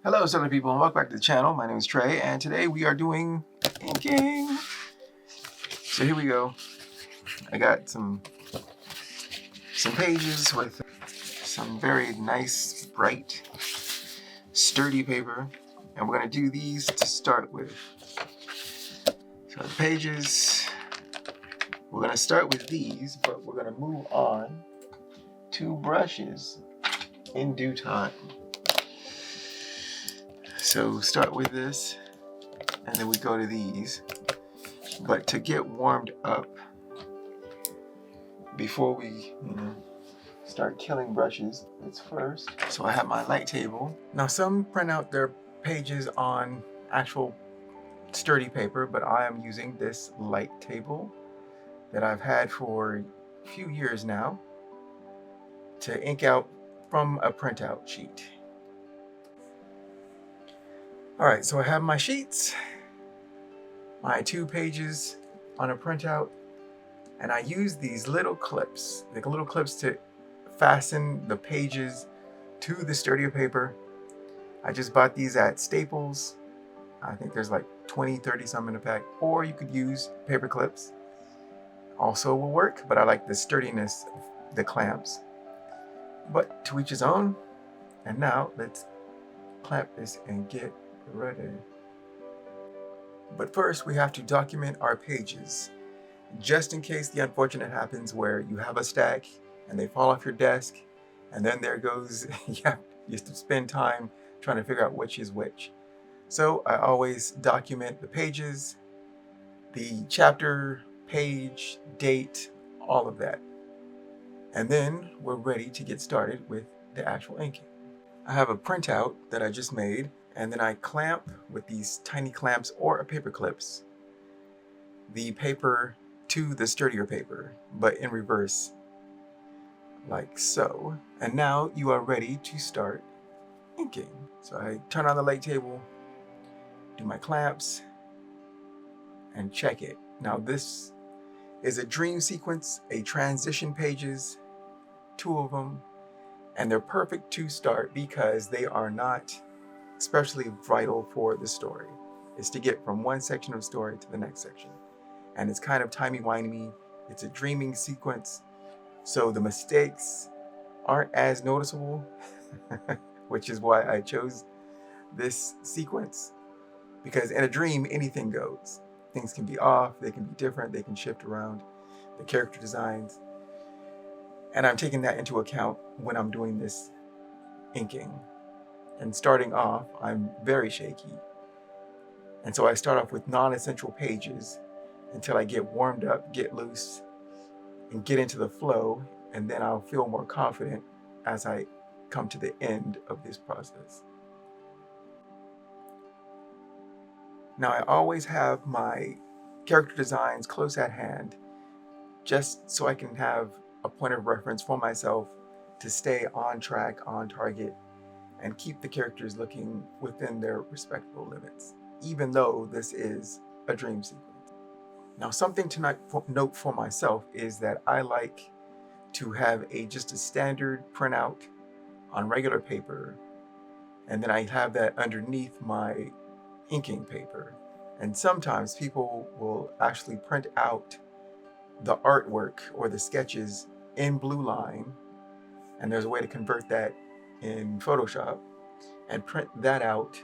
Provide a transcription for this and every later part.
Hello, Southern people, and welcome back to the channel. My name is Trey, and today we are doing inking. So here we go. I got some pages with some very nice, bright, sturdy paper, and we're going to do these to start with. So the pages, we're going to start with these, but we're going to move on to brushes in due time. So start with this, and then we go to these. But to get warmed up, before we start killing brushes, it's first. So I have my light table. Now some print out their pages on actual sturdy paper, but I am using this light table that I've had for a few years now to ink out from a printout sheet. All right, so I have my sheets, my 2 pages on a printout, and I use these little clips, to fasten the pages to the sturdier paper. I just bought these at Staples. I think there's like 20, 30 some in a pack, or you could use paper clips. Also will work, but I like the sturdiness of the clamps. But to each his own. And now let's clamp this and get ready. But first we have to document our pages, just in case the unfortunate happens where you have a stack and they fall off your desk, and then there goes, you have to spend time trying to figure out which is which. So I always document the pages, the chapter, page, date, all of that. And then we're ready to get started with the actual inking. I have a printout that I just made, and then I clamp with these tiny clamps or paper clips the paper to the sturdier paper, but in reverse, like so. And now you are ready to start inking. So I turn on the light table, do my clamps, and check it. Now this is a dream sequence, a transition pages, 2 of them, and they're perfect to start because they are not especially vital for the story. It's to get from one section of the story to the next section. And it's kind of timey-wimey. It's a dreaming sequence, so the mistakes aren't as noticeable, which is why I chose this sequence. Because in a dream, anything goes. Things can be off, they can be different, they can shift around, the character designs. And I'm taking that into account when I'm doing this inking. And starting off, I'm very shaky. And so I start off with non-essential pages until I get warmed up, get loose, and get into the flow, and then I'll feel more confident as I come to the end of this process. Now I always have my character designs close at hand, just so I can have a point of reference for myself to stay on track, on target, and keep the characters looking within their respectable limits, even though this is a dream sequence. Now, something to note for myself is that I like to have just a standard printout on regular paper, and then I have that underneath my inking paper. And sometimes people will actually print out the artwork or the sketches in blue line, and there's a way to convert that in Photoshop and print that out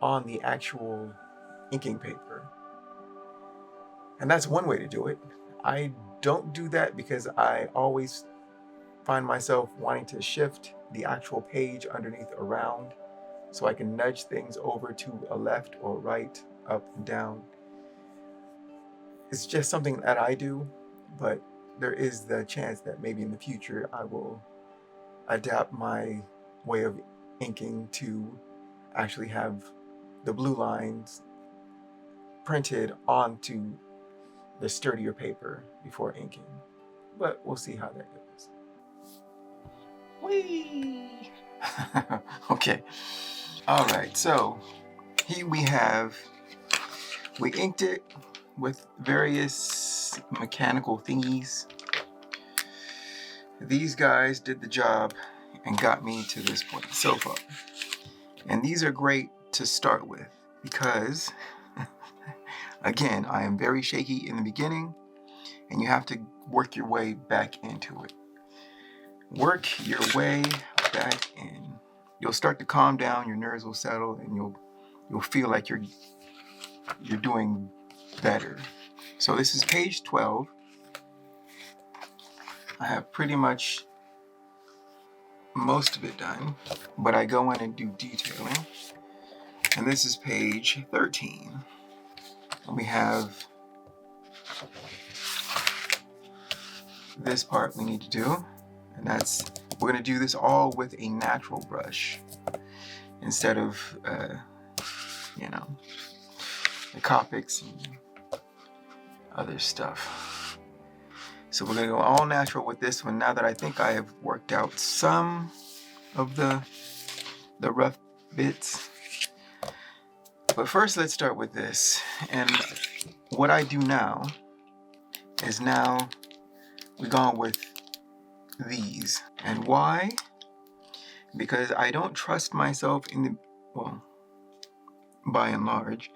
on the actual inking paper. And that's one way to do it. I don't do that because I always find myself wanting to shift the actual page underneath around so I can nudge things over to a left or right, up and down. It's just something that I do, but there is the chance that maybe in the future I will adapt my way of inking to actually have the blue lines printed onto the sturdier paper before inking. But we'll see how that goes. Whee! Okay. All right, so here we inked it with various mechanical thingies. These guys did the job and got me to this point so far. And these are great to start with because, again, I am very shaky in the beginning, and you have to work your way back into it. Work your way back in. You'll start to calm down, your nerves will settle, and you'll feel like you're doing better. So this is page 12. I have pretty much most of it done, but I go in and do detailing. And this is page 13. And we have this part we need to do, and that's, we're gonna do this all with a natural brush instead of, you know, the Copics and other stuff. So we're gonna go all natural with this one now that I think I have worked out some of the rough bits. But first, let's start with this. And what I do now is now we're going with these. And why? Because I don't trust myself in the, well, by and large,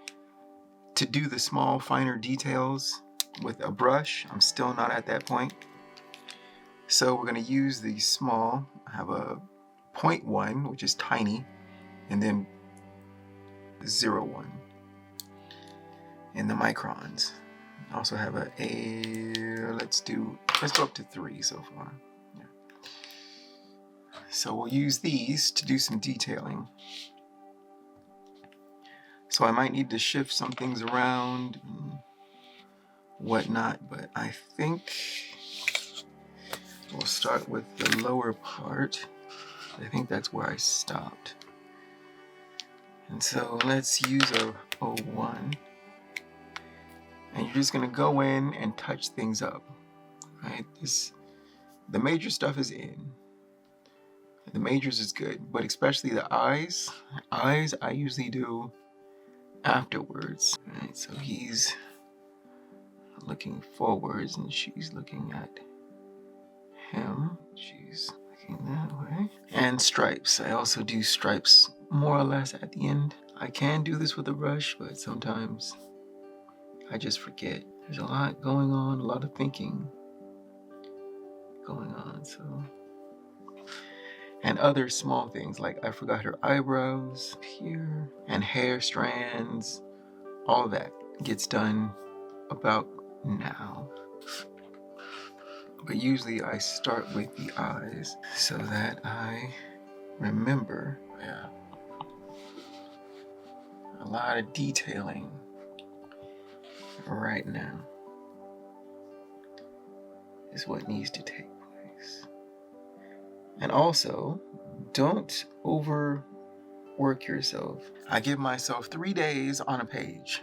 to do the small, finer details with a brush. I'm still not at that point. So we're going to use the small. I have a 0.1, which is tiny, and then 0.1 in the microns. I also have let's go up to 3 so far. Yeah. So we'll use these to do some detailing. So I might need to shift some things around and whatnot, but I think we'll start with the lower part. I think that's where I stopped. And so let's use a 01. And you're just gonna go in and touch things up, right? The major stuff is in. The majors is good, but especially the eyes. Eyes I usually do afterwards, right? So he's looking forwards and she's looking at him. She's looking that way. And stripes. I also do stripes more or less at the end. I can do this with a brush, but sometimes I just forget. There's a lot going on, a lot of thinking going on, so. And other small things, like I forgot her eyebrows here, and hair strands. All of that gets done about now. But usually I start with the eyes so that I remember. Yeah. A lot of detailing right now is what needs to take place. And also, don't overwork yourself. I give myself 3 days on a page.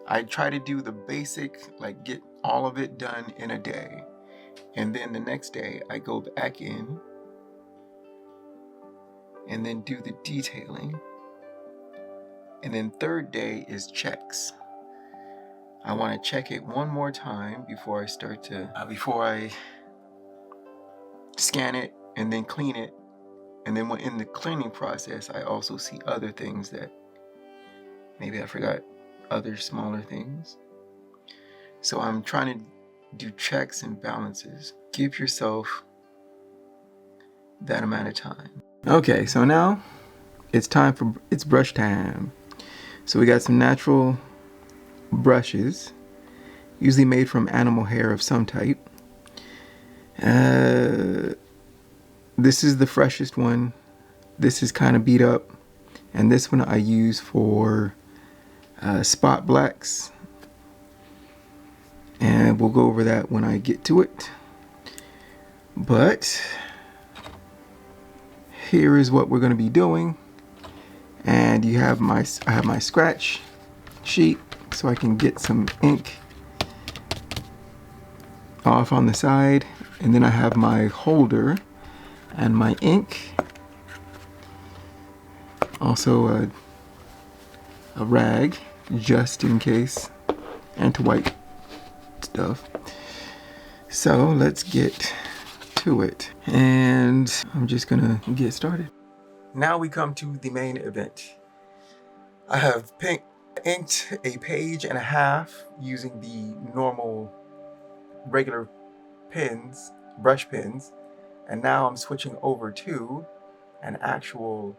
I try to do the basic, like get all of it done in a day. And then the next day I go back in and then do the detailing. And then third day is checks. I want to check it one more time before I start to, before I scan it and then clean it. And then when in the cleaning process, I also see other things that maybe I forgot, other smaller things. So I'm trying to do checks and balances. Give yourself that amount of time. Okay, so now it's brush time. So we got some natural brushes, usually made from animal hair of some type. This is the freshest one. This is kind of beat up, and this one I use for spot blacks, and we'll go over that when I get to it. But here is what we're going to be doing, and I have my scratch sheet so I can get some ink off on the side, and then I have my holder and my ink, also a rag just in case, and to wipe stuff. So let's get to it, and I'm just gonna get started. Now we come to the main event. I have inked a page and a half using the normal regular pens, brush pens, and now I'm switching over to an actual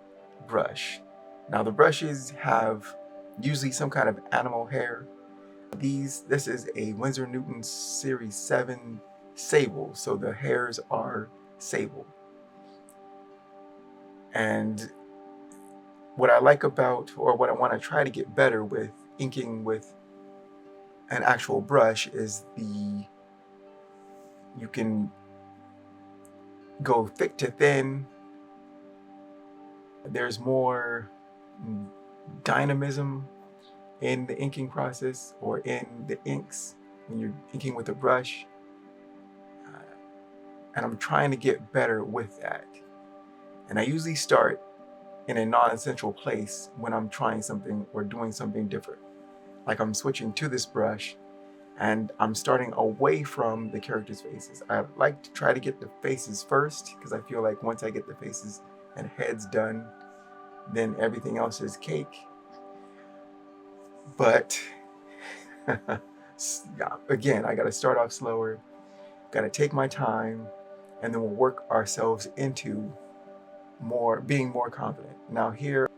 brush. Now the brushes have usually some kind of animal hair. This is a Winsor Newton Series 7 sable, so the hairs are sable. And what I like about, or what I want to try to get better with inking with an actual brush is you can go thick to thin. There's more dynamism in the inking process or in the inks when you're inking with a brush. And I'm trying to get better with that. And I usually start in a non-essential place when I'm trying something or doing something different. Like I'm switching to this brush and I'm starting away from the characters' faces. I like to try to get the faces first because I feel like once I get the faces and heads done, then everything else is cake. But again, I gotta start off slower, gotta take my time, and then we'll work ourselves into being more confident. Now here,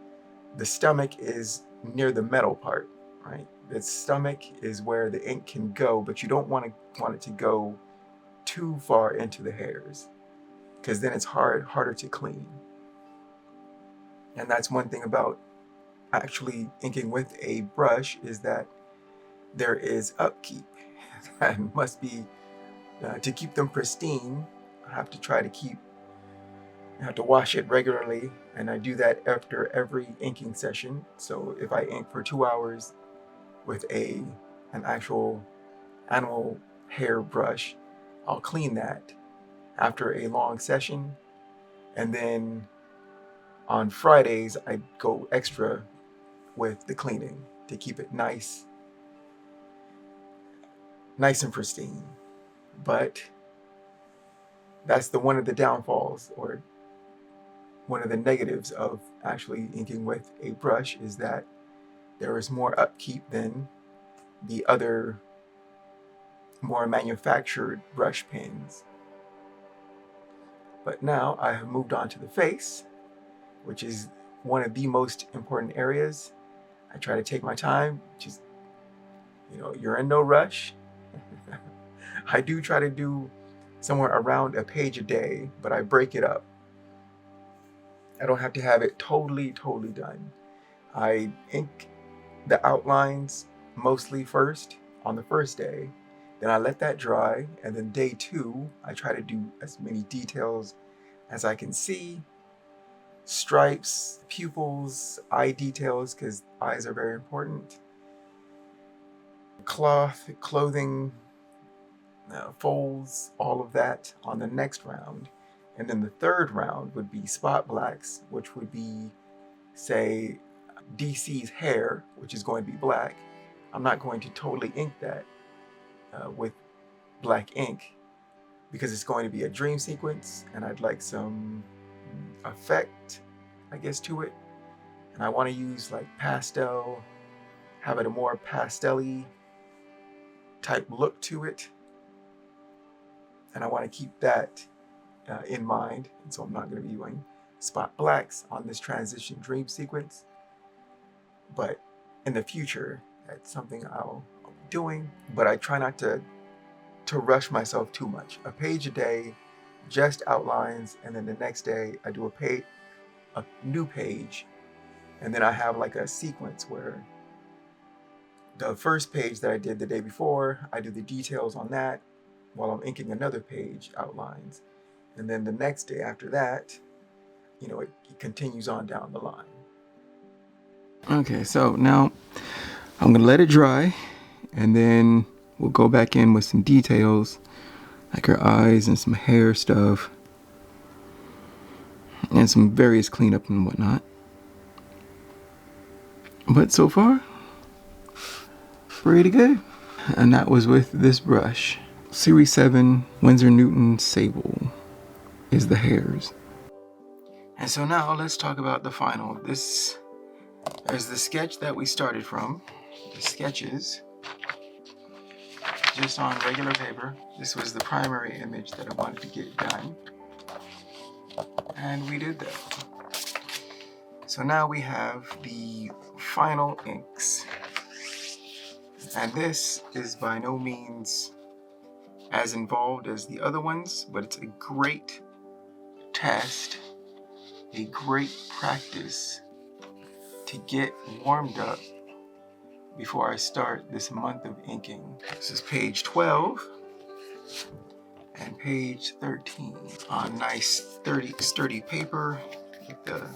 the stomach is near the metal part, right? The stomach is where the ink can go, but you don't want it to go too far into the hairs because then it's harder to clean. And that's one thing about actually inking with a brush is that there is upkeep. That must be, to keep them pristine, I have to wash it regularly, and I do that after every inking session. So if I ink for 2 hours with an actual animal hair brush, I'll clean that after a long session. And then on Fridays, I go extra with the cleaning to keep it nice and pristine. But that's one of the downfalls, or one of the negatives of actually inking with a brush, is that there is more upkeep than the other more manufactured brush pens. But now I have moved on to the face, which is one of the most important areas. I try to take my time, just, you're in no rush. I do try to do somewhere around a page a day, but I break it up. I don't have to have it totally done. I ink the outlines mostly first on the first day, then I let that dry, and then day 2, I try to do as many details as I can see. Stripes, pupils, eye details, because eyes are very important. Cloth, clothing, folds, all of that on the next round. And then the third round would be spot blacks, which would be, say, DC's hair, which is going to be black. I'm not going to totally ink that with black ink because it's going to be a dream sequence, and I'd like some effect, I guess, to it. And I want to use like pastel, have it a more pastel-y type look to it. And I want to keep that in mind. And so I'm not going to be doing spot blacks on this transition dream sequence. But in the future, that's something I'll be doing. But I try not to rush myself too much. A page a day, just outlines, and then the next day I do a new page, and then I have like a sequence where the first page that I did the day before, I do the details on that while I'm inking another page, outlines. And then the next day after that, it continues on down the line. Okay, so now I'm gonna let it dry, and then we'll go back in with some details, like her eyes and some hair stuff, and some various cleanup and whatnot. But so far, pretty good. And that was with this brush. Series 7 Winsor Newton Sable is the hairs. And so now let's talk about the final. This is the sketch that we started from. The sketches, just on regular paper. This was the primary image that I wanted to get done. And we did that. So now we have the final inks. And this is by no means as involved as the other ones, but it's a great test, a great practice to get warmed up before I start this month of inking. This is page 12 and page 13 on nice sturdy paper with the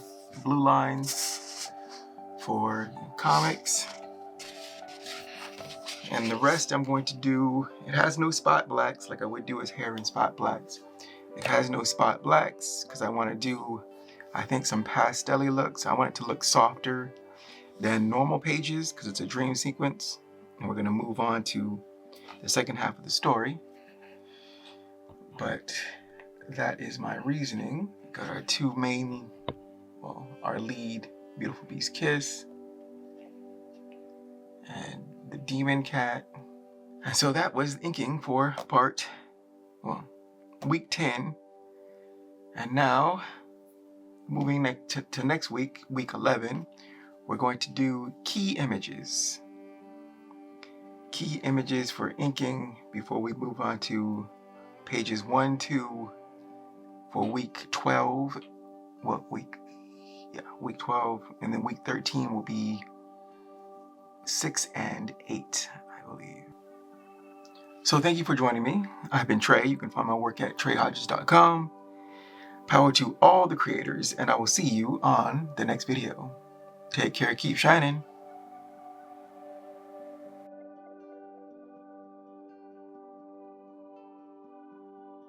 blue lines for comics. And the rest I'm going to do, it has no spot blacks like I would do his hair in spot blacks. It has no spot blacks because I want to do, I think, some pastel-y looks. I want it to look softer than normal pages because it's a dream sequence. And we're going to move on to the second half of the story. But that is my reasoning. Got our two main, well, our lead, Beautiful Beast Kiss, and the Demon Cat. And so that was inking for week 10. And now, moving to next week, week 11, we're going to do key images. Key images for inking before we move on to pages 1, 2 for week 12. Week 12, and then week 13 will be 6 and 8, I believe. So thank you for joining me. I've been Trey. You can find my work at treyhodges.com. Power to all the creators, and I will see you on the next video. Take care, keep shining.